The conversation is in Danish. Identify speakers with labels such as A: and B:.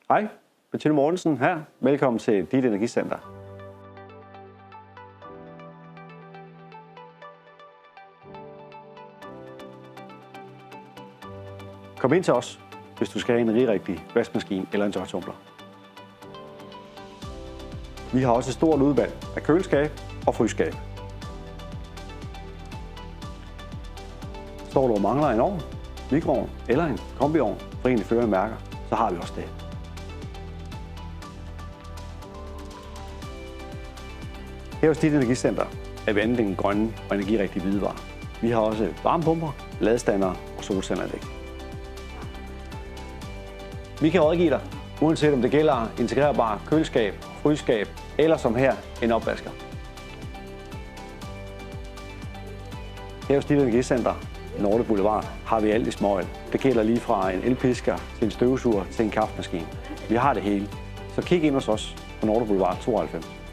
A: Hej, Bettina Mortensen her. Velkommen til dit energicenter. Kom ind til os, hvis du skal have en energirigtig vaskemaskine eller en tørretumbler. Vi har også et stort udvalg af køleskab og fryseskab. Står du og mangler en ovn, mikroovn eller en kombiovn for en af førende mærker, så har vi også det. Her hos dit energicenter er vi anvendt grønne og energirigtige hvidevarer. Vi har også varmepumper, ladestandere og solcelleranlæg. Vi kan rådgive dig, uanset om det gælder integrerbare køleskab, fryseskab eller som her en opvasker. Her hos dit energicenter, Nordre Boulevard, har vi alt i småel. Det gælder lige fra en elpisker til en støvsuger til en kaffemaskine. Vi har det hele. Så kig ind hos os på Nordre Boulevard 92.